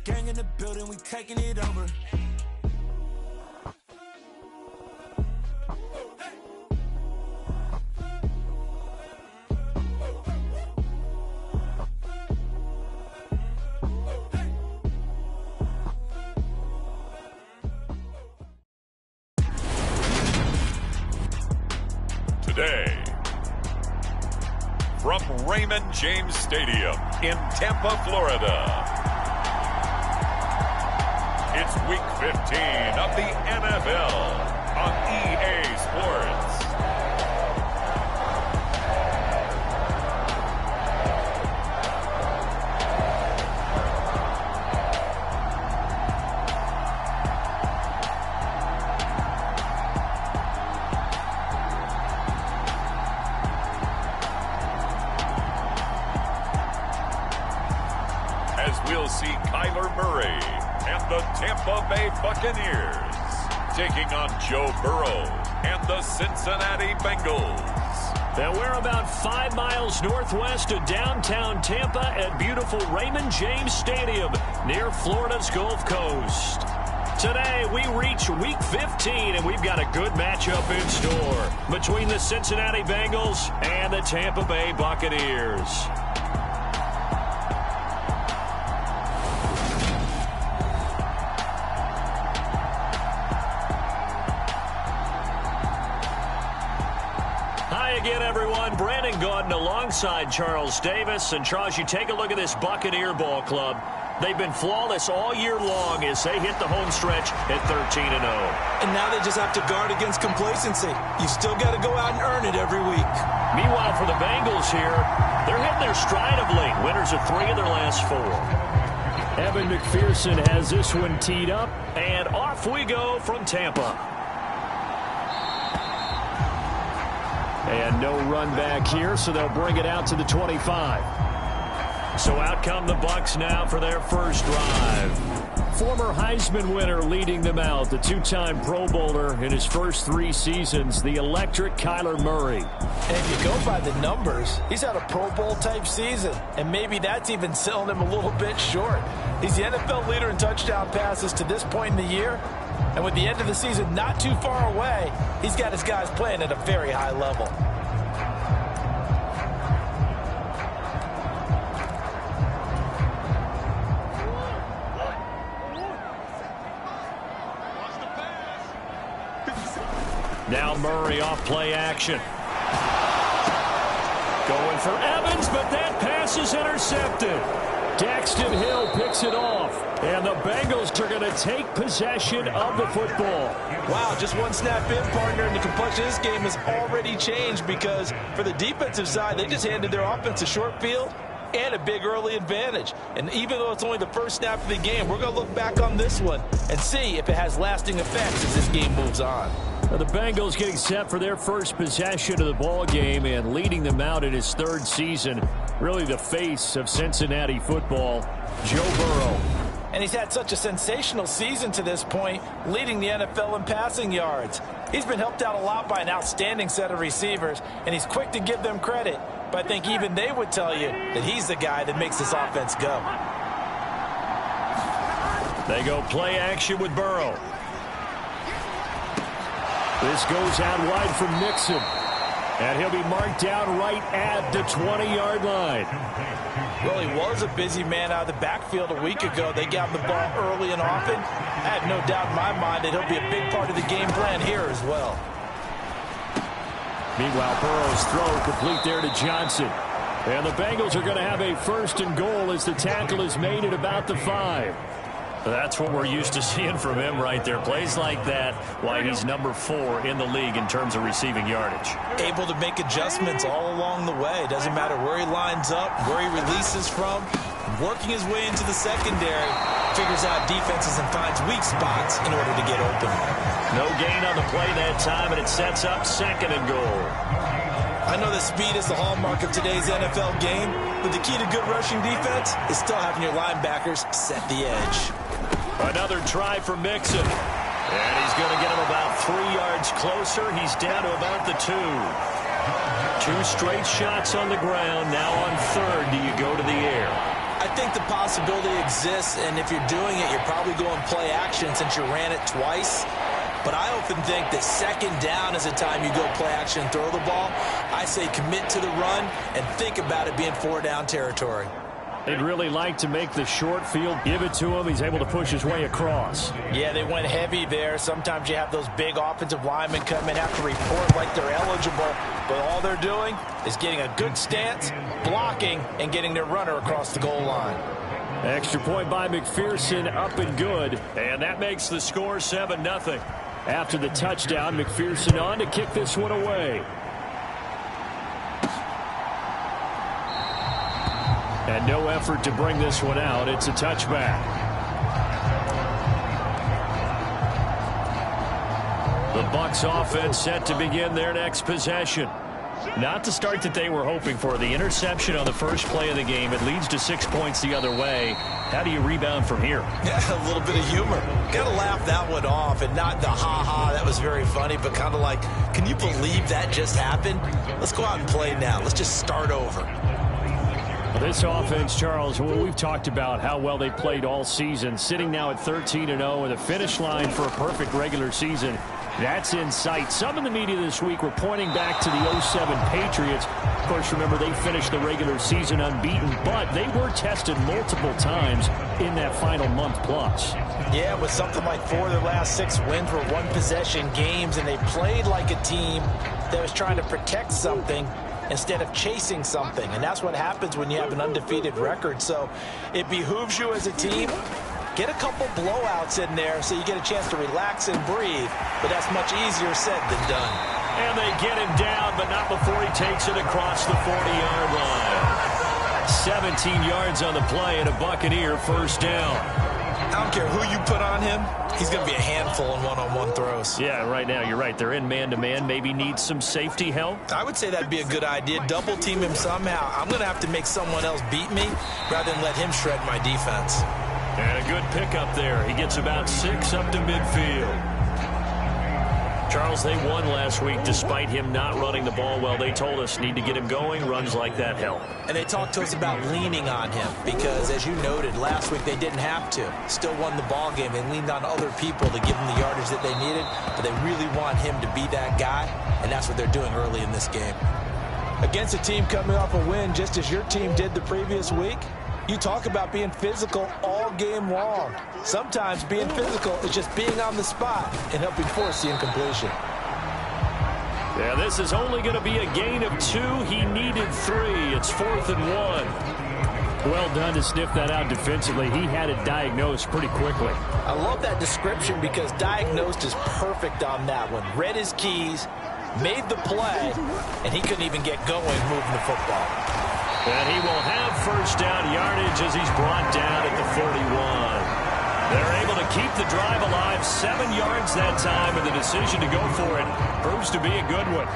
Gang in the building, we taking it over. Today, from Raymond James Stadium in Tampa, Florida, it's Week 15 of the NFL on EA Sports. We'll see Kyler Murray and the Tampa Bay Buccaneers taking on Joe Burrow and the Cincinnati Bengals. And we're about 5 miles northwest of downtown Tampa at beautiful Raymond James Stadium near Florida's Gulf Coast. Today, we reach Week 15, and we've got a good matchup in store between the Cincinnati Bengals and the Tampa Bay Buccaneers. Again, everyone, Brandon Gaudin alongside Charles Davis. And Charles, you take a look at this Buccaneer ball club. They've been flawless all year long as they hit the home stretch at 13-0. And now they just have to guard against complacency. You still got to go out and earn it every week. Meanwhile, for the Bengals here, they're hitting their stride of late. Winners of 3 of their last 4. Evan McPherson has this one teed up, and off we go from Tampa. And no run back here, so they'll bring it out to the 25. So out come the Bucs now for their first drive. Former Heisman winner leading them out, the 2-time Pro Bowler in his first 3 seasons, the electric Kyler Murray. And if you go by the numbers, he's had a Pro Bowl-type season, and maybe that's even selling him a little bit short. He's the NFL leader in touchdown passes to this point in the year, and with the end of the season not too far away, he's got his guys playing at a very high level. Now Murray off play action. Going for Evans, but that pass is intercepted. Daxton Hill picks it off. And the Bengals are going to take possession of the football. Wow, just one snap in, partner, and the complexion of this game has already changed because for the defensive side, they just handed their offense a short field and a big early advantage. And even though it's only the first snap of the game, we're going to look back on this one and see if it has lasting effects as this game moves on. The Bengals getting set for their first possession of the ball game and leading them out in his 3rd season. Really the face of Cincinnati football, Joe Burrow. And he's had such a sensational season to this point, leading the NFL in passing yards. He's been helped out a lot by an outstanding set of receivers, and he's quick to give them credit. But I think even they would tell you that he's the guy that makes this offense go. They go play action with Burrow. This goes out wide from Mixon. And he'll be marked down right at the 20-yard line. Well, he was a busy man out of the backfield a week ago. They got him the ball early and often. I have no doubt in my mind that he'll be a big part of the game plan here as well. Meanwhile, Burrow's throw complete there to Johnson. And the Bengals are going to have a 1st and goal as the tackle is made at about the 5. That's what we're used to seeing from him right there. Plays like that, why he's number 4 in the league in terms of receiving yardage. Able to make adjustments all along the way. Doesn't matter where he lines up, where he releases from. Working his way into the secondary, figures out defenses and finds weak spots in order to get open. No gain on the play that time, and it sets up 2nd and goal. I know that speed is the hallmark of today's NFL game, but the key to good rushing defense is still having your linebackers set the edge. Another try for Mixon. And he's going to get him about 3 yards closer. He's down to about the 2. 2 straight shots on the ground. Now on 3rd, do you go to the air? I think the possibility exists, and if you're doing it, you're probably going play action since you ran it twice. But I often think that second down is the time you go play action and throw the ball. I say commit to the run and think about it being 4-down territory. They'd really like to make the short field, give it to him. He's able to push his way across. Yeah, they went heavy there. Sometimes you have those big offensive linemen come in, have to report like they're eligible. But all they're doing is getting a good stance, blocking, and getting their runner across the goal line. Extra point by McPherson, up and good. And that makes the score 7-0. After the touchdown, McPherson on to kick this one away. And no effort to bring this one out. It's a touchback. The Bucs offense set to begin their next possession. Not the start that they were hoping for. The interception on the first play of the game. It leads to 6 points the other way. How do you rebound from here? Yeah, a little bit of humor. Got to laugh that one off, and not the ha-ha, that was very funny, but kind of like, can you believe that just happened? Let's go out and play now. Let's just start over. This offense, Charles, well, we've talked about how well they played all season, sitting now at 13-0 and a finish line for a perfect regular season. That's in sight. Some in the media this week were pointing back to the 07 Patriots. Of course, remember, they finished the regular season unbeaten, but they were tested multiple times in that final month plus. Yeah, with something like 4 of their last 6 wins were one-possession games, and they played like a team that was trying to protect something instead of chasing something. And that's what happens when you have an undefeated record. So it behooves you as a team, get a couple blowouts in there so you get a chance to relax and breathe. But that's much easier said than done. And they get him down, but not before he takes it across the 40-yard line. 17 yards on the play and a Buccaneer first down. I don't care who you put on him, he's going to be a handful in one-on-one throws. Yeah, right now, you're right. They're in man-to-man. Maybe need some safety help. I would say that'd be a good idea. Double team him somehow. I'm going to have to make someone else beat me rather than let him shred my defense. And a good pickup there. He gets about 6 up to midfield. Charles, they won last week despite him not running the ball well. They told us need to get him going. Runs like that help. And they talked to us about leaning on him because, as you noted, last week they didn't have to. Still won the ball game. They leaned on other people to give them the yardage that they needed, but they really want him to be that guy, and that's what they're doing early in this game. Against a team coming off a win just as your team did the previous week, you talk about being physical all game long. Sometimes being physical is just being on the spot and helping force the incompletion. Yeah, this is only going to be a gain of 2. He needed 3. It's 4th and 1. Well done to sniff that out defensively. He had it diagnosed pretty quickly. I love that description because diagnosed is perfect on that one. Read his keys, made the play, and he couldn't even get going moving the football. And he will have first down yardage as he's brought down at the 41. They're able to keep the drive alive. 7 yards that time, and the decision to go for it proves to be a good one.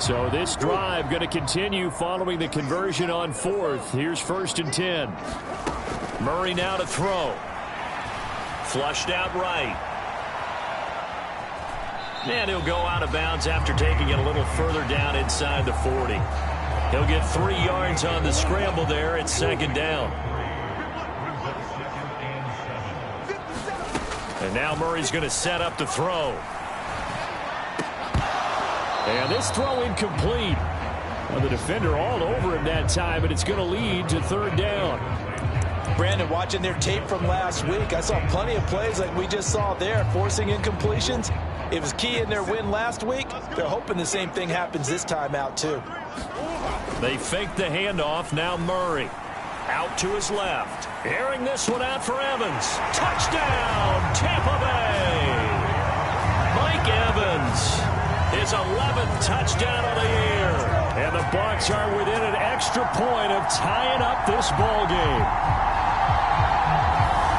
So this drive going to continue following the conversion on 4th. Here's 1st and 10. Murray now to throw. Flushed out right. And he'll go out of bounds after taking it a little further down inside the 40. He'll get 3 yards on the scramble there. It's 2nd down. And now Murray's going to set up to throw. And this throw incomplete. Well, the defender all over him that time, but it's going to lead to 3rd down. Brandon, watching their tape from last week, I saw plenty of plays like we just saw there, forcing incompletions. It was key in their win last week. They're hoping the same thing happens this time out, too. They fake the handoff. Now Murray out to his left. Airing this one out for Evans. Touchdown, Tampa Bay. Mike Evans, his 11th touchdown of the year. And the Bucs are within an extra point of tying up this ball game.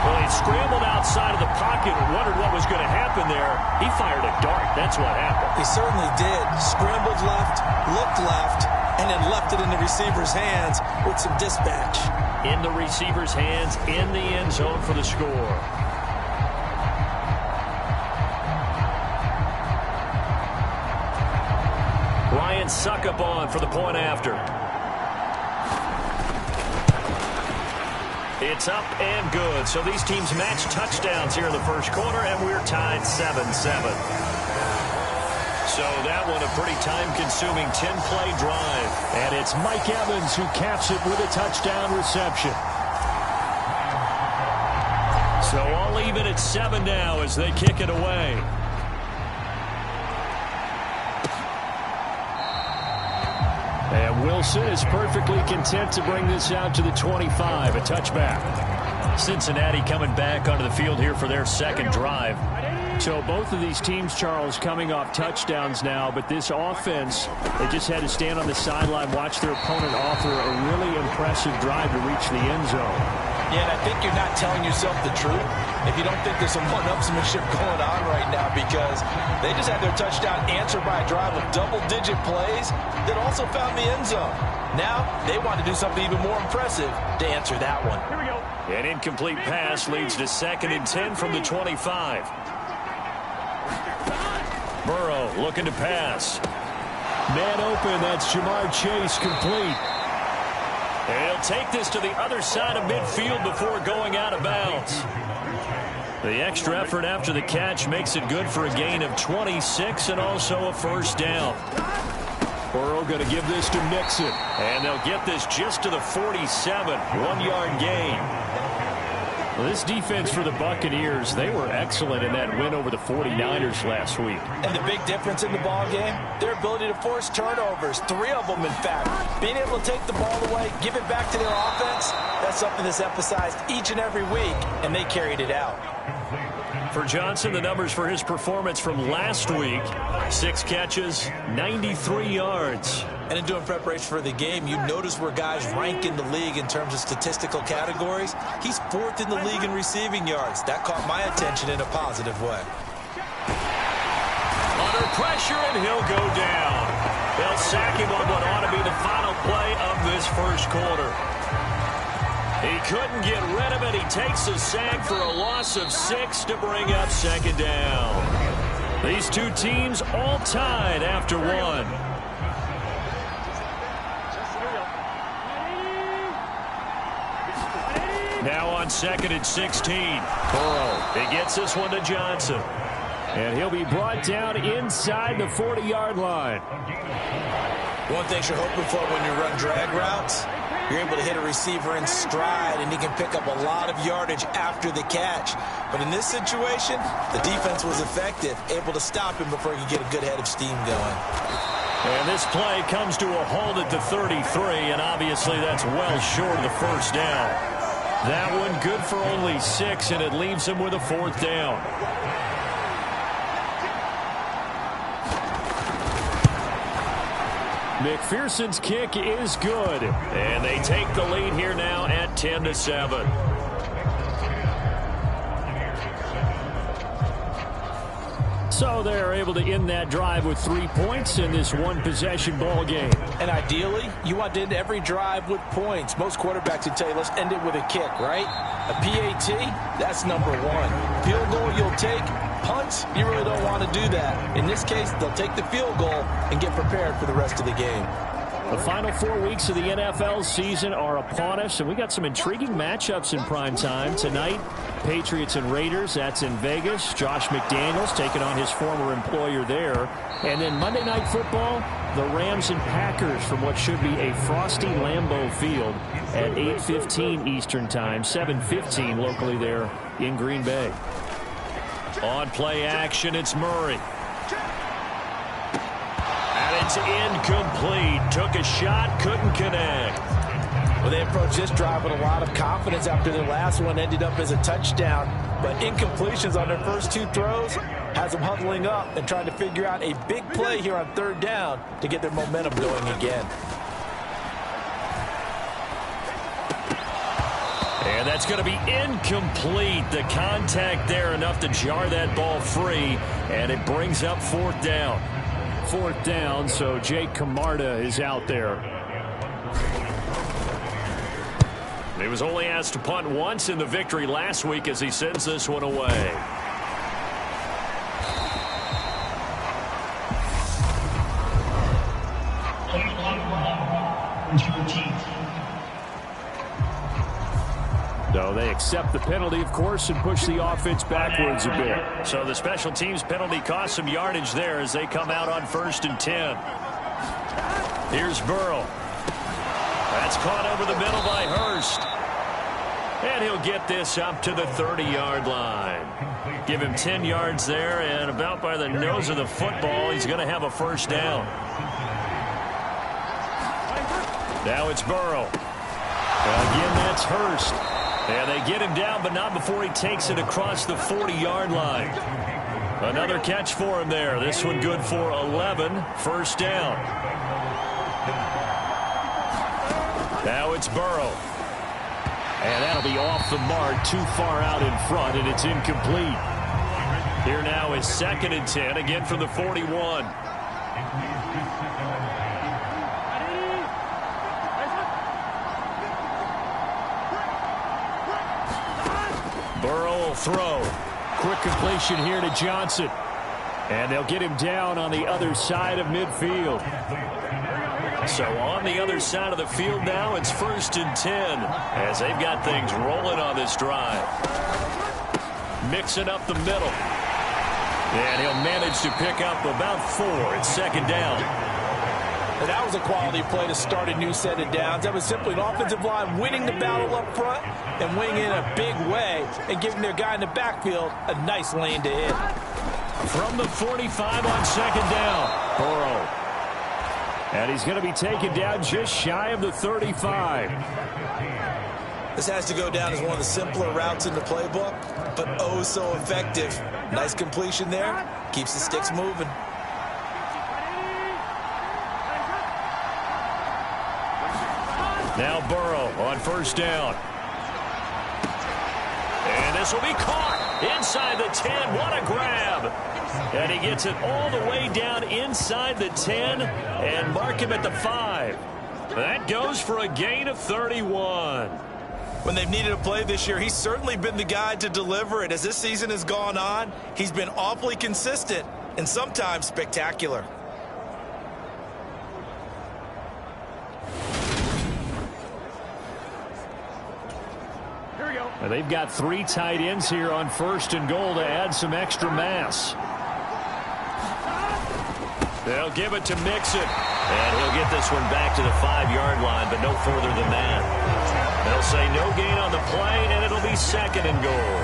Well, he scrambled outside of the pocket and wondered what was going to happen there. He fired a dart. That's what happened. He certainly did. Scrambled left, looked left, and then left it in the receiver's hands with some dispatch. In the receiver's hands, in the end zone for the score. Ryan Succop on for the point after. It's up and good. So these teams match touchdowns here in the first quarter, and we're tied 7-7. So that one a pretty time-consuming 10-play drive. And it's Mike Evans who caps it with a touchdown reception. So all even at 7 now as they kick it away. And Wilson is perfectly content to bring this out to the 25, a touchback. Cincinnati coming back onto the field here for their second drive. So both of these teams, Charles, coming off touchdowns now, but this offense, they just had to stand on the sideline, watch their opponent offer a really impressive drive to reach the end zone. Yeah, and I think you're not telling yourself the truth if you don't think there's some one-upsmanship going on right now, because they just had their touchdown answered by a drive of double-digit plays that also found the end zone. Now they want to do something even more impressive to answer that one. Here we go. An incomplete pass leads to 2nd and 10 from the 25. Burrow looking to pass. Man open, that's Jamar Chase, complete. And he'll take this to the other side of midfield before going out of bounds. The extra effort after the catch makes it good for a gain of 26 and also a first down. Burrow going to give this to Mixon. And they'll get this just to the 47, 1-yard gain. Well, this defense for the Buccaneers, they were excellent in that win over the 49ers last week. And the big difference in the ball game, their ability to force turnovers, 3 of them in fact. Being able to take the ball away, give it back to their offense, that's something that's emphasized each and every week, and they carried it out. For Johnson, the numbers for his performance from last week, 6 catches, 93 yards. And in doing preparation for the game, you notice where guys rank in the league in terms of statistical categories. He's 4th in the league in receiving yards. That caught my attention in a positive way. Under pressure, and he'll go down. They'll sack him on what ought to be the final play of this first quarter. He couldn't get rid of it. He takes a sack for a loss of 6 to bring up 2nd down. These two teams all tied after 1. Now on 2nd and 16. Burrow. He gets this one to Johnson. And he'll be brought down inside the 40-yard line. One thing you're hoping for when you run drag routes, you're able to hit a receiver in stride, and he can pick up a lot of yardage after the catch. But in this situation, the defense was effective, able to stop him before he could get a good head of steam going. And this play comes to a halt at the 33, and obviously that's well short of the first down. That one good for only 6, and it leaves him with a 4th down. McPherson's kick is good. And they take the lead here now at 10-7. So they're able to end that drive with 3 points in this one-possession ball game. And ideally, you want to end every drive with points. Most quarterbacks would tell you, let's end it with a kick, right? A PAT, that's number 1. Field goal you'll take. Punts, you really don't want to do that. In this case, they'll take the field goal and get prepared for the rest of the game. The final 4 weeks of the NFL season are upon us, and we got some intriguing matchups in prime time. Tonight, Patriots and Raiders, that's in Vegas. Josh McDaniels taking on his former employer there. And then Monday Night Football, the Rams and Packers from what should be a frosty Lambeau Field at 8:15 Eastern Time, 7:15 locally there in Green Bay. On play action, it's Murray. And it's incomplete. Took a shot, couldn't connect. Well, they approached this drive with a lot of confidence after their last one ended up as a touchdown. But incompletions on their first 2 throws has them huddling up and trying to figure out a big play here on 3rd down to get their momentum going again. And that's going to be incomplete. The contact there enough to jar that ball free, and it brings up 4th down. 4th down, so Jake Camarda is out there. He was only asked to punt once in the victory last week as he sends this one away. accept the penalty, of course, and push the offense backwards a bit. So the special teams penalty cost some yardage there as they come out on 1st and 10. Here's Burrow. That's caught over the middle by Hurst. And he'll get this up to the 30-yard line. Give him 10 yards there, and about by the nose of the football, he's going to have a first down. Now it's Burrow. Again, that's Hurst. And they get him down, but not before he takes it across the 40-yard line. Another catch for him there. This one good for 11. First down. Now it's Burrow. And that'll be off the mark, too far out in front, and it's incomplete. Here now is 2nd and 10, again from the 41. Burrow will throw. Quick completion here to Johnson. And they'll get him down on the other side of midfield. So on the other side of the field now, it's 1st and 10 as they've got things rolling on this drive. Mixing up the middle. And he'll manage to pick up about 4. It's 2nd down. And that was a quality play to start a new set of downs. That was simply an offensive line winning the battle up front and winning in a big way and giving their guy in the backfield a nice lane to hit. From the 45 on 2nd down, Burrow. And he's going to be taken down just shy of the 35. This has to go down as one of the simpler routes in the playbook, but oh so effective. Nice completion there. Keeps the sticks moving. Now Burrow on 1st down. And this will be caught inside the 10. What a grab. And he gets it all the way down inside the 10 and mark him at the 5. That goes for a gain of 31. When they've needed a play this year, he's certainly been the guy to deliver it. As this season has gone on, he's been awfully consistent and sometimes spectacular. And they've got 3 tight ends here on 1st and goal to add some extra mass. They'll give it to Mixon. And he'll get this one back to the 5-yard line, but no further than that. They'll say no gain on the play, and it'll be 2nd and goal.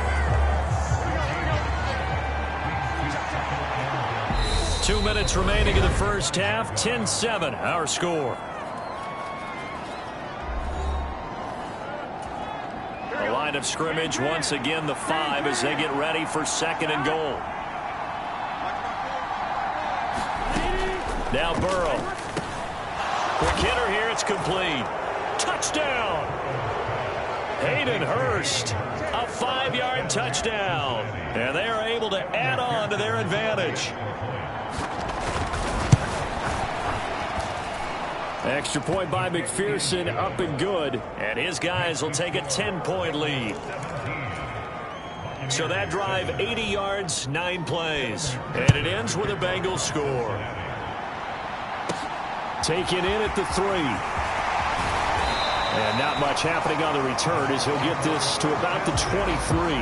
2 minutes remaining in the first half. 10-7, our score. The line of scrimmage, once again, the 5 as they get ready for 2nd and goal. Now Burrow. Quick hitter here. It's complete. Touchdown. Hayden Hurst. A 5-yard touchdown. And they are able to add on to their advantage. Extra point by McPherson, up and good. And his guys will take a 10-point lead. So that drive, 80 yards, 9 plays. And it ends with a Bengals score. Taken in at the 3. And not much happening on the return as he'll get this to about the 23.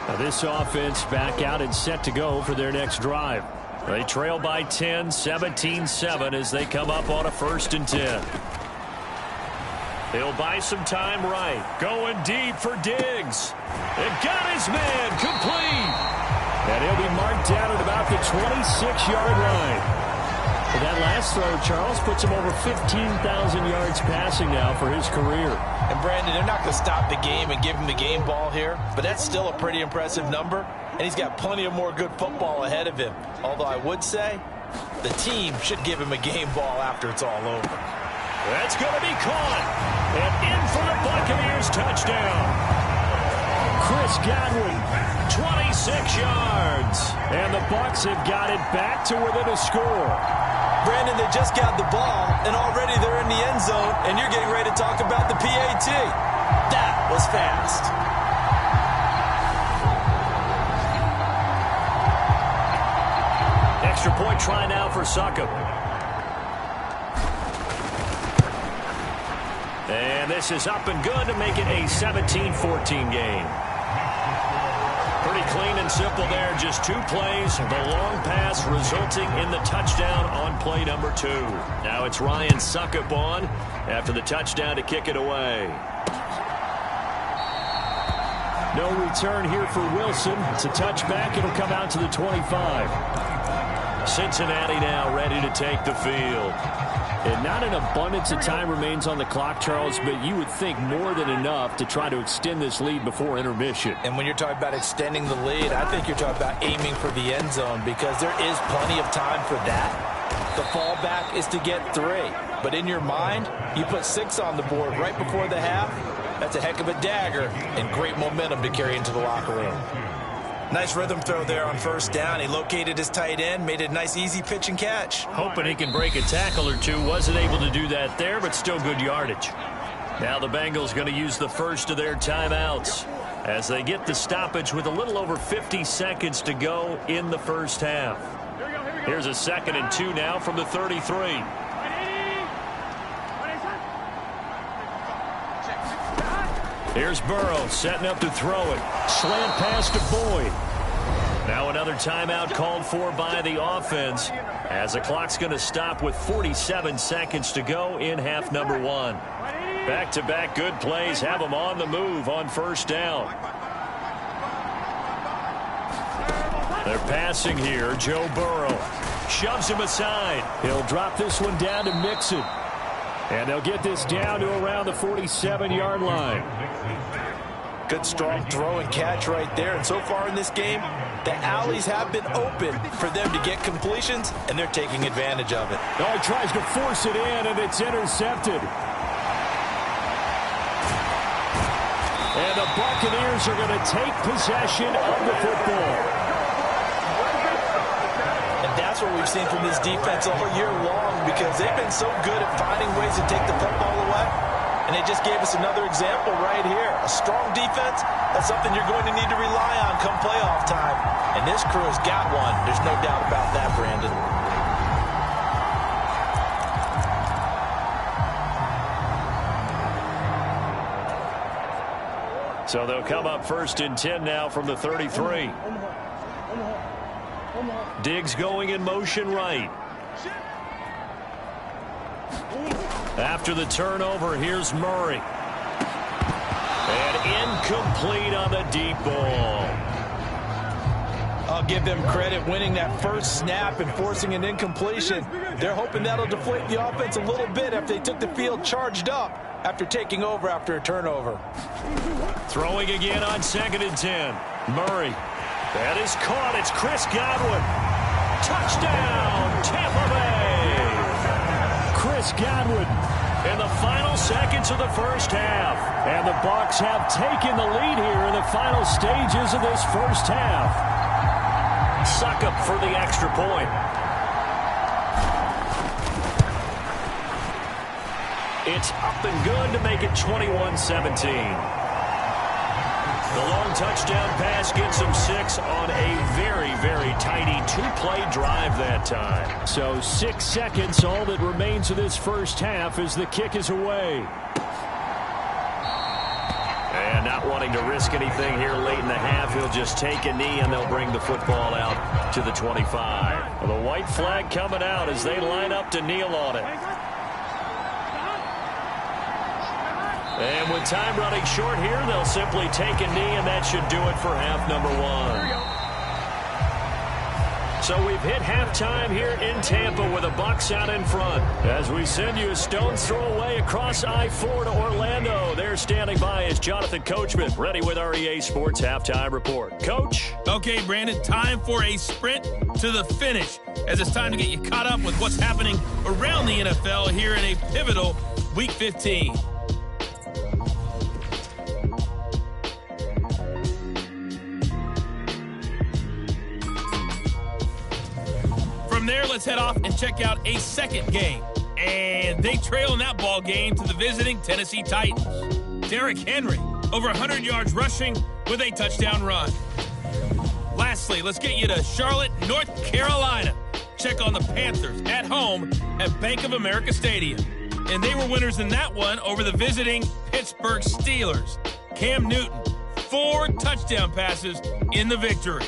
Now this offense back out and set to go for their next drive. They trail by 10, 17-7 as they come up on a 1st and 10. He'll buy some time right. Going deep for Diggs. And got his man complete. And he'll be marked down at about the 26-yard line. But that last throw, Charles, puts him over 15,000 yards passing now for his career. And Brandon, they're not going to stop the game and give him the game ball here, but that's still a pretty impressive number, and he's got plenty of more good football ahead of him. Although I would say the team should give him a game ball after it's all over. That's going to be caught. And in for the Buccaneers touchdown. Chris Godwin. 26 yards. And the Bucs have got it back to within a score. Brandon, they just got the ball, and already they're in the end zone, and you're getting ready to talk about the PAT. That was fast. Extra point try now for Succop. And this is up and good to make it a 17-14 game. Pretty clean and simple there. Just 2 plays. The long pass resulting in the touchdown on play number 2. Now it's Ryan Suckup on after the touchdown to kick it away. No return here for Wilson. It's a touchback. It'll come out to the 25. Cincinnati now ready to take the field. And not an abundance of time remains on the clock, Charles, but you would think more than enough to try to extend this lead before intermission. And when you're talking about extending the lead, I think you're talking about aiming for the end zone because there is plenty of time for that. The fallback is to get 3. But in your mind, you put 6 on the board right before the half. That's a heck of a dagger and great momentum to carry into the locker room. Nice rhythm throw there on first down. He located his tight end, made it a nice easy pitch and catch. Hoping he can break a tackle or two. Wasn't able to do that there, but still good yardage. Now the Bengals going to use the first of their timeouts as they get the stoppage with a little over 50 seconds to go in the first half. Here's a 2nd and 2 now from the 33. Here's Burrow setting up to throw it. Slant pass to Boyd. Now another timeout called for by the offense as the clock's going to stop with 47 seconds to go in half number 1. Back-to-back good plays have them on the move on first down. They're passing here. Joe Burrow shoves him aside. He'll drop this one down to Mixon. And they'll get this down to around the 47-yard line. Good strong throw and catch right there. And so far in this game, the alleys have been open for them to get completions, and they're taking advantage of it. Oh, he tries to force it in, and it's intercepted. And the Buccaneers are going to take possession of the football. And that's what we've seen from this defense all year long because they've been so good at finding ways to take the football away. And they just gave us another example right here. A strong defense, that's something you're going to need to rely on come playoff time. And this crew has got one. There's no doubt about that, Brandon. So they'll come up 1st and 10 now from the 33. Diggs going in motion right. After the turnover, here's Murray. And incomplete on the deep ball. I'll give them credit winning that first snap and forcing an incompletion. They're hoping that'll deflate the offense a little bit if they took the field charged up after taking over after a turnover. Throwing again on 2nd and 10. Murray. That is caught. It's Chris Godwin. Touchdown, Tampa Bay. Chris Godwin in the final seconds of the first half. And the Bucs have taken the lead here in the final stages of this first half. Suckup for the extra point. It's up and good to make it 21-17. The long touchdown pass gets them 6 on a very, very tidy 2-play drive that time. So 6 seconds, all that remains of this first half as the kick is away. And not wanting to risk anything here late in the half, he'll just take a knee and they'll bring the football out to the 25. Well, the white flag coming out as they line up to kneel on it. And with time running short here, they'll simply take a knee, and that should do it for half number 1. So we've hit halftime here in Tampa with the Bucs out in front. As we send you a stone's throw away across I-4 to Orlando. There standing by is Jonathan Coachman, ready with our EA Sports Halftime Report. Coach? Okay, Brandon, time for a sprint to the finish, as it's time to get you caught up with what's happening around the NFL here in a pivotal Week 15. From there, let's head off and check out a second game. And they trail in that ball game to the visiting Tennessee Titans. Derrick Henry, over 100 yards rushing with a touchdown run. Lastly, let's get you to Charlotte, North Carolina. Check on the Panthers at home at Bank of America Stadium. and they were winners in that one over the visiting Pittsburgh Steelers. Cam Newton, 4 touchdown passes in the victory.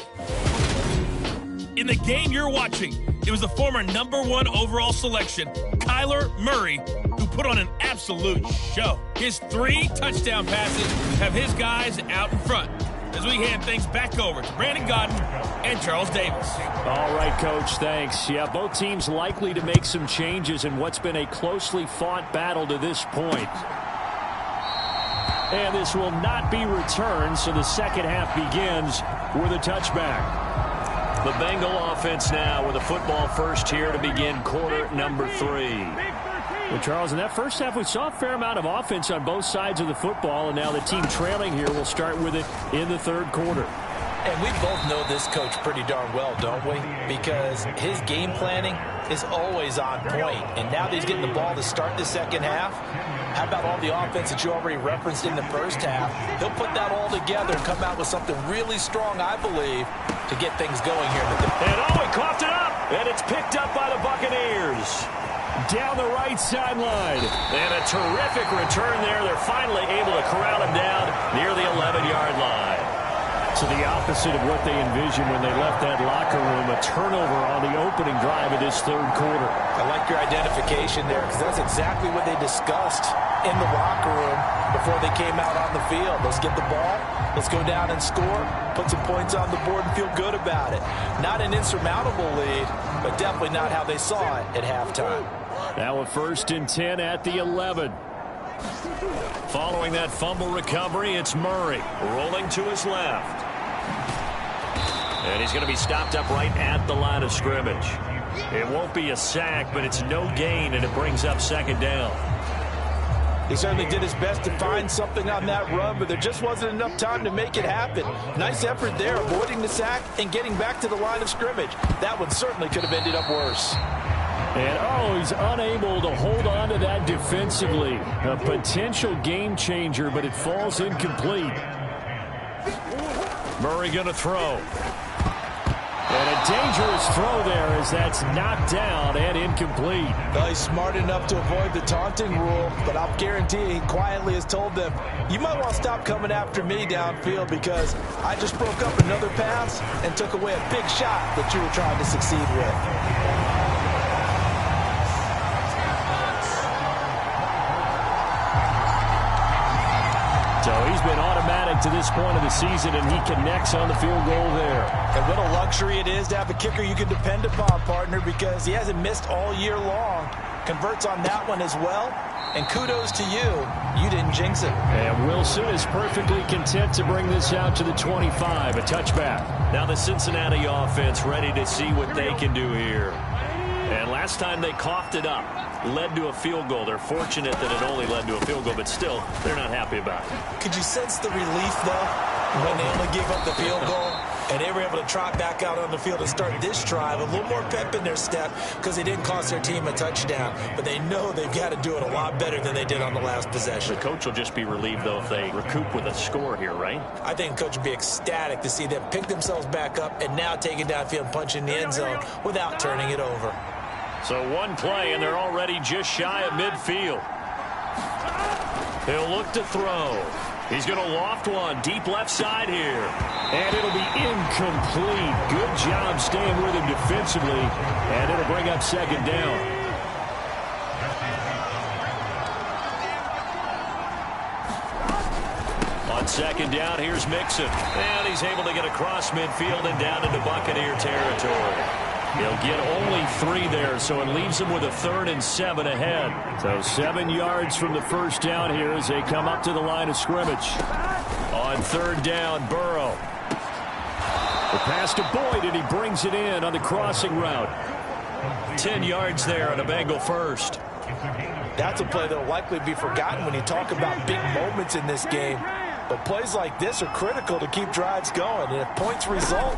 In the game you're watching, it was the former #1 overall selection, Kyler Murray, who put on an absolute show. His 3 touchdown passes have his guys out in front. As we hand things back over to Brandon Godden and Charles Davis. All right, Coach, thanks. Yeah, both teams likely to make some changes in what's been a closely fought battle to this point. And this will not be returned, so the second half begins with a touchback. The Bengal offense now with a football first here to begin quarter number 3. Well, Charles, in that first half, we saw a fair amount of offense on both sides of the football, and now the team trailing here will start with it in the third quarter. And we both know this coach pretty darn well, don't we? Because his game planning is always on point. And now that he's getting the ball to start the second half, how about all the offense that you already referenced in the first half? He'll put that all together and come out with something really strong, I believe, to get things going here. And he coughed it up, and it's picked up by the Buccaneers. Down the right sideline. And a terrific return there. They're finally able to corral him down near the 11-yard line. So the opposite of what they envisioned when they left that locker room, a turnover on the opening drive of this third quarter. I like your identification there because that's exactly what they discussed in the locker room before they came out on the field. Let's get the ball. Let's go down and score, put some points on the board, and feel good about it. Not an insurmountable lead, but definitely not how they saw it at halftime. Now a 1st and 10 at the 11. Following that fumble recovery, it's Murray rolling to his left. And he's going to be stopped up right at the line of scrimmage. It won't be a sack, but it's no gain, and it brings up 2nd down. He certainly did his best to find something on that run, but there just wasn't enough time to make it happen. Nice effort there, avoiding the sack and getting back to the line of scrimmage. That one certainly could have ended up worse. And, he's unable to hold on to that defensively. A potential game changer, but it falls incomplete. Murray going to throw. And a dangerous throw there as that's knocked down and incomplete. Well, he's smart enough to avoid the taunting rule, but I'll guarantee he quietly has told them, you might want to stop coming after me downfield because I just broke up another pass and took away a big shot that you were trying to succeed with. So he's been automatic to this point of the season, and he connects on the field goal there. And what a luxury it is to have a kicker you can depend upon, partner, because he hasn't missed all year long. Converts on that one as well. And kudos to you. You didn't jinx it. And Wilson is perfectly content to bring this out to the 25, a touchback. Now the Cincinnati offense ready to see what they can do here. And last time they coughed it up, led to a field goal. They're fortunate that it only led to a field goal, but still, they're not happy about it. Could you sense the relief, though, when they only gave up the field goal? And they were able to trot back out on the field and start this drive. A little more pep in their step because they didn't cost their team a touchdown. But they know they've got to do it a lot better than they did on the last possession. The coach will just be relieved, though, if they recoup with a score here, right? I think the coach would be ecstatic to see them pick themselves back up and now take it downfield and punch in the end zone without turning it over. So one play, and they're already just shy of midfield. He'll look to throw. He's going to loft one deep left side here. And it'll be incomplete. Good job staying with him defensively. And it'll bring up 2nd down. On 2nd down, here's Mixon. And he's able to get across midfield and down into Buccaneer territory. He'll get only 3 there, so it leaves him with a 3rd and 7 ahead. So 7 yards from the first down here as they come up to the line of scrimmage. On 3rd down, Burrow. The pass to Boyd, and he brings it in on the crossing route. 10 yards there on a Bengal first. That's a play that will likely be forgotten when you talk about big moments in this game. But plays like this are critical to keep drives going. And if points result,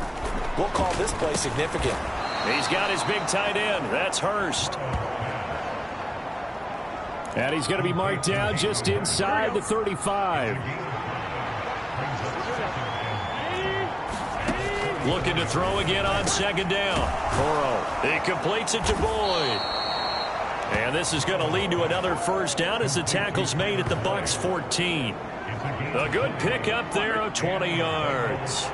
we'll call this play significant. He's got his big tight end. That's Hurst. And he's going to be marked down just inside the 35. Looking to throw again on 2nd down. Burrow. He completes it to Boyd. And this is going to lead to another first down as the tackle's made at the Bucs 14. A good pickup there of 20 yards.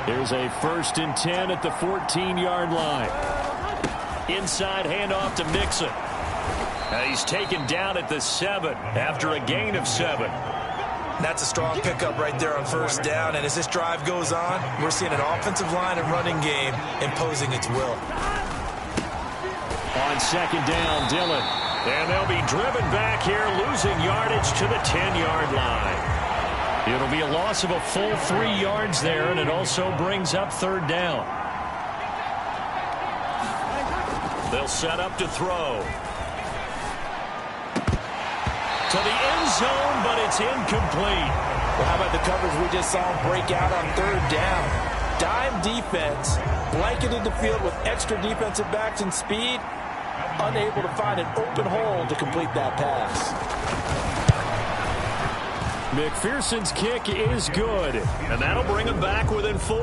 Here's a 1st and 10 at the 14-yard line. Inside handoff to Mixon. He's taken down at the 7 after a gain of 7. That's a strong pickup right there on first down. And as this drive goes on, we're seeing an offensive line and running game imposing its will. On 2nd down, Dillon. And they'll be driven back here, losing yardage to the 10-yard line. It'll be a loss of a full 3 yards there, and it also brings up 3rd down. They'll set up to throw. To the end zone, but it's incomplete. Well, how about the coverage we just saw him break out on 3rd down? Dime defense, blanketed the field with extra defensive backs and speed, unable to find an open hole to complete that pass. McPherson's kick is good, and that'll bring him back within 4.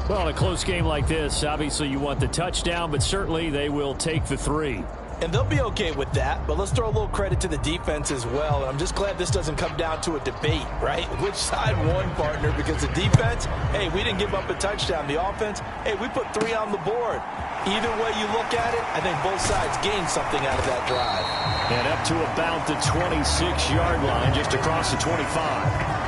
Well, in a close game like this, obviously you want the touchdown, but certainly they will take the 3. And they'll be okay with that, but let's throw a little credit to the defense as well. And I'm just glad this doesn't come down to a debate, right? Which side won, partner? Because the defense, hey, we didn't give up a touchdown. The offense, hey, we put 3 on the board. Either way you look at it, I think both sides gained something out of that drive. And up to about the 26-yard line, just across the 25.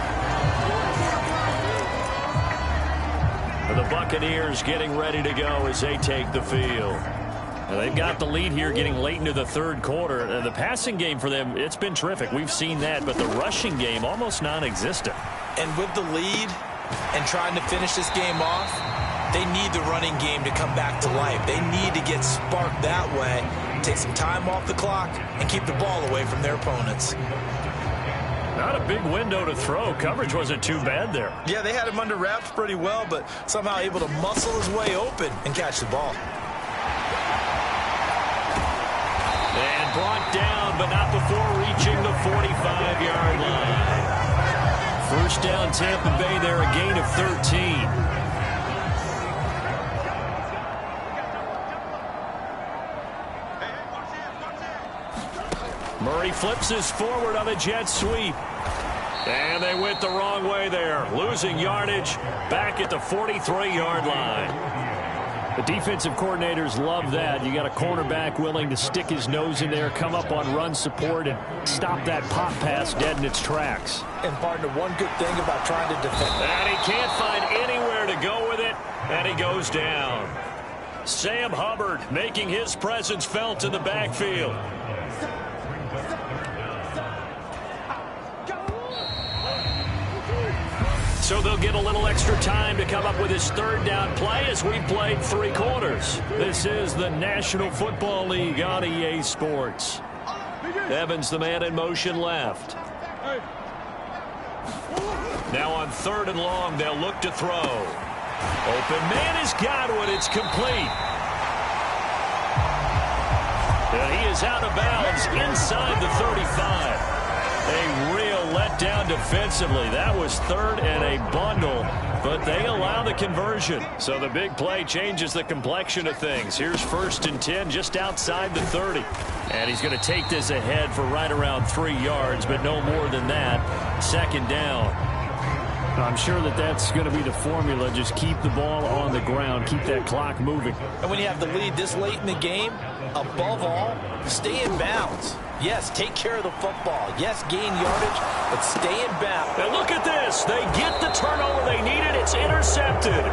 The Buccaneers getting ready to go as they take the field. Now they've got the lead here getting late into the 3rd quarter. The passing game for them, it's been terrific. We've seen that, but the rushing game almost non-existent. And with the lead and trying to finish this game off, they need the running game to come back to life. They need to get sparked that way, take some time off the clock, and keep the ball away from their opponents. Not a big window to throw. Coverage wasn't too bad there. Yeah, they had him under wraps pretty well, but somehow able to muscle his way open and catch the ball. And brought down, but not before reaching the 45-yard line. First down, Tampa Bay there, a gain of 13. Murray flips this forward on a jet sweep. And they went the wrong way there. Losing yardage back at the 43-yard line. The defensive coordinators love that. You got a cornerback willing to stick his nose in there, come up on run support, and stop that pop pass dead in its tracks. And, partner, one good thing about trying to defend. And he can't find anywhere to go with it, and he goes down. Sam Hubbard making his presence felt in the backfield. So they'll get a little extra time to come up with his 3rd down play as we've played 3 quarters. This is the National Football League on EA Sports. Evans, the man in motion left. Now on 3rd and long, they'll look to throw. Open man is Godwin. It's complete. And he is out of bounds inside the 35. A real letdown defensively. That was 3rd and a bundle, but they allow the conversion. So the big play changes the complexion of things. Here's 1st and 10 just outside the 30. And he's going to take this ahead for right around 3 yards, but no more than that. 2nd down. I'm sure that that's going to be the formula. Just keep the ball on the ground. Keep that clock moving. And when you have the lead this late in the game, above all, stay in bounds. Yes, take care of the football. Yes, gain yardage, but stay in bounds. And look at this. They get the turnover they needed. It's intercepted.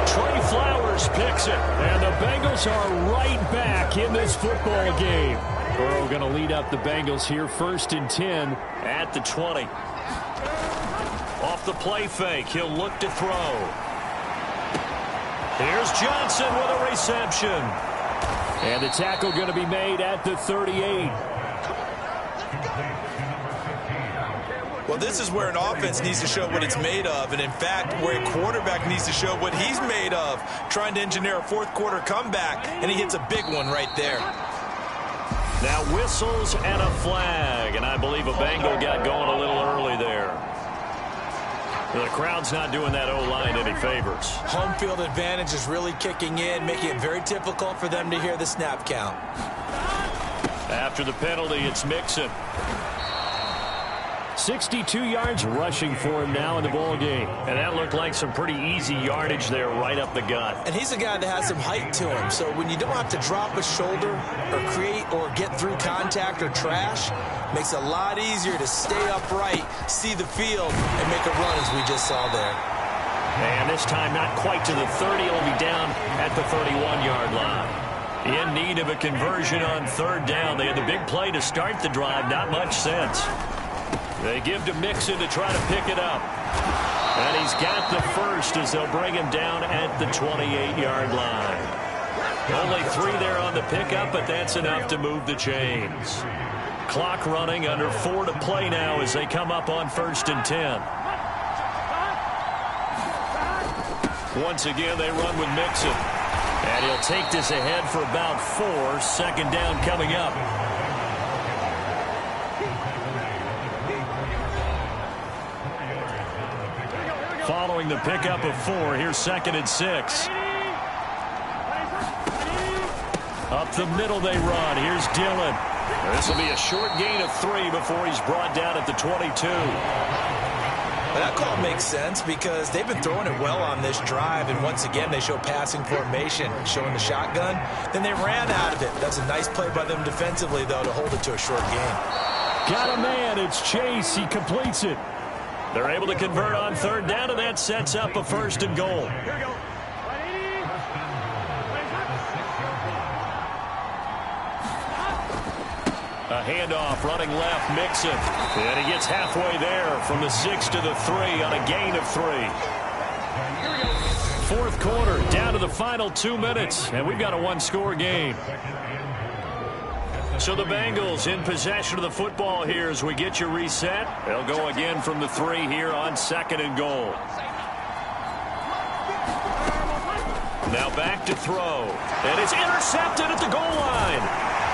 Trey Flowers picks it. And the Bengals are right back in this football game. Burrow going to lead up the Bengals here. 1st and 10 at the 20. Off the play fake, he'll look to throw. Here's Johnson with a reception. And the tackle going to be made at the 38. Well, this is where an offense needs to show what it's made of, and in fact, where a quarterback needs to show what he's made of, trying to engineer a 4th quarter comeback, and he hits a big one right there. Now whistles and a flag, and I believe a Bengal got going a little early there. The crowd's not doing that O-line any favors. Home field advantage is really kicking in, making it very difficult for them to hear the snap count. After the penalty, it's Mixon. 62 yards rushing for him now in the ball game. And that looked like some pretty easy yardage there right up the gut. And he's a guy that has some height to him. So when you don't have to drop a shoulder or create or get through contact or trash, makes it a lot easier to stay upright, see the field, and make a run as we just saw there. And this time not quite to the 30. It'll be down at the 31-yard line. In need of a conversion on third down. They had the big play to start the drive. Not much sense. They give to Mixon to try to pick it up. And he's got the first as they'll bring him down at the 28-yard line. Only 3 there on the pickup, but that's enough to move the chains. Clock running, under 4 to play now as they come up on 1st and 10. Once again, they run with Mixon. And he'll take this ahead for about 4. 2nd down coming up. Following the pickup of 4, here's 2nd and 6. Up the middle they run. Here's Dillon. This will be a short gain of 3 before he's brought down at the 22. That call makes sense because they've been throwing it well on this drive, and once again they show passing formation, showing the shotgun. Then they ran out of it. That's a nice play by them defensively, though, to hold it to a short gain. Got a man. It's Chase. He completes it. They're able to convert on 3rd down, and that sets up a 1st and goal. A handoff running left, Mixon. And he gets halfway there from the 6 to the 3 on a gain of 3. 4th quarter, down to the final 2 minutes, and we've got a 1-score game. So the Bengals in possession of the football here as we get you reset. They'll go again from the 3 here on 2nd and goal. Now back to throw. And it's intercepted at the goal line.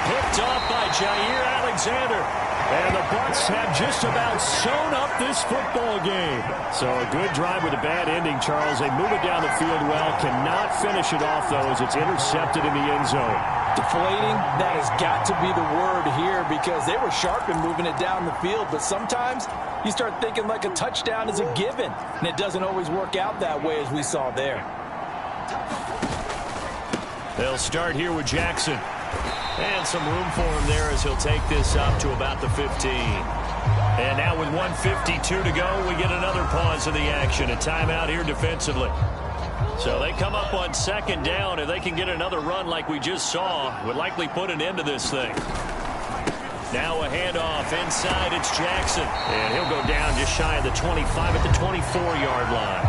Picked off by Jair Alexander. And the Bucs have just about sewn up this football game. So a good drive with a bad ending, Charles. They move it down the field well. Cannot finish it off, though, as it's intercepted in the end zone. Deflating, that has got to be the word here because they were sharp in moving it down the field. But sometimes you start thinking like a touchdown is a given. And it doesn't always work out that way as we saw there. They'll start here with Jackson. And some room for him there as he'll take this up to about the 15. And now with 1:52 to go, we get another pause in the action. A timeout here defensively. So they come up on 2nd down. If they can get another run like we just saw, would likely put an end to this thing. Now a handoff inside. It's Jackson. And he'll go down just shy of the 25 at the 24-yard line.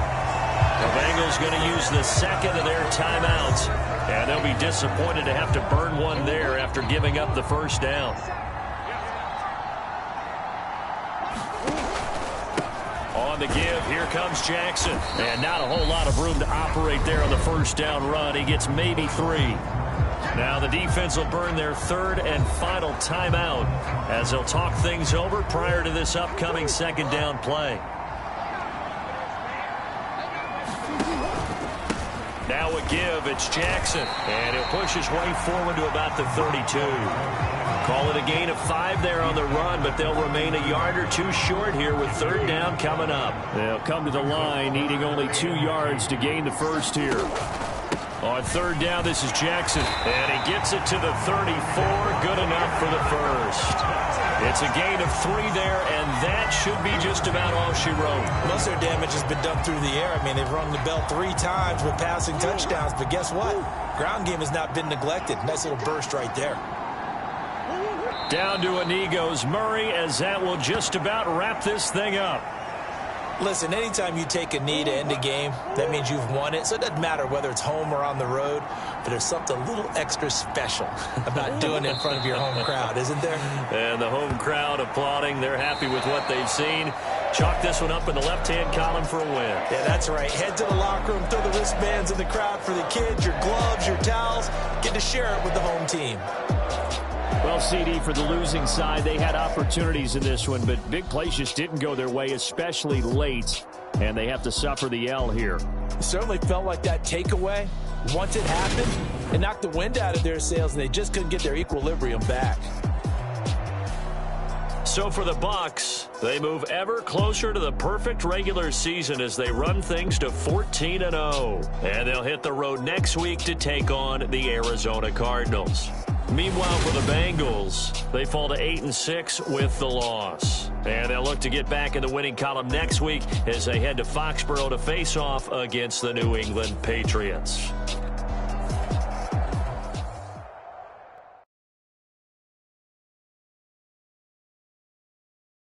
The Bengals going to use the 2nd of their timeouts. And they'll be disappointed to have to burn one there after giving up the 1st down. On the give, here comes Jackson. And not a whole lot of room to operate there on the 1st down run. He gets maybe 3. Now the defense will burn their 3rd and final timeout as they'll talk things over prior to this upcoming 2nd down play. Now a give, it's Jackson, and he'll push his way forward to about the 32. Call it a gain of 5 there on the run, but they'll remain a yard or 2 short here with 3rd down coming up. They'll come to the line, needing only 2 yards to gain the 1st here. On 3rd down, this is Jackson, and he gets it to the 34, good enough for the 1st. It's a gain of 3 there, and that should be just about all she wrote. Most of their damage has been done through the air. I mean, they've rung the bell 3 times with passing touchdowns, but guess what? Ground game has not been neglected. Nice little burst right there. Down to a knee goes Murray, as that will just about wrap this thing up. Listen, anytime you take a knee to end a game, that means you've won it. So it doesn't matter whether it's home or on the road, but there's something a little extra special about doing it in front of your home crowd, isn't there? And the home crowd applauding. They're happy with what they've seen. Chalk this one up in the left-hand column for a win. Yeah, that's right. Head to the locker room, throw the wristbands in the crowd for the kids, your gloves, your towels. Get to share it with the home team. Well, CD, for the losing side, they had opportunities in this one, but big plays just didn't go their way, especially late. and they have to suffer the L here. It certainly felt like that takeaway, once it happened, it knocked the wind out of their sails, and they just couldn't get their equilibrium back. So for the Bucs, they move ever closer to the perfect regular season as they run things to 14-0. And they'll hit the road next week to take on the Arizona Cardinals. Meanwhile, for the Bengals, they fall to 8-6 with the loss. And they'll look to get back in the winning column next week as they head to Foxborough to face off against the New England Patriots.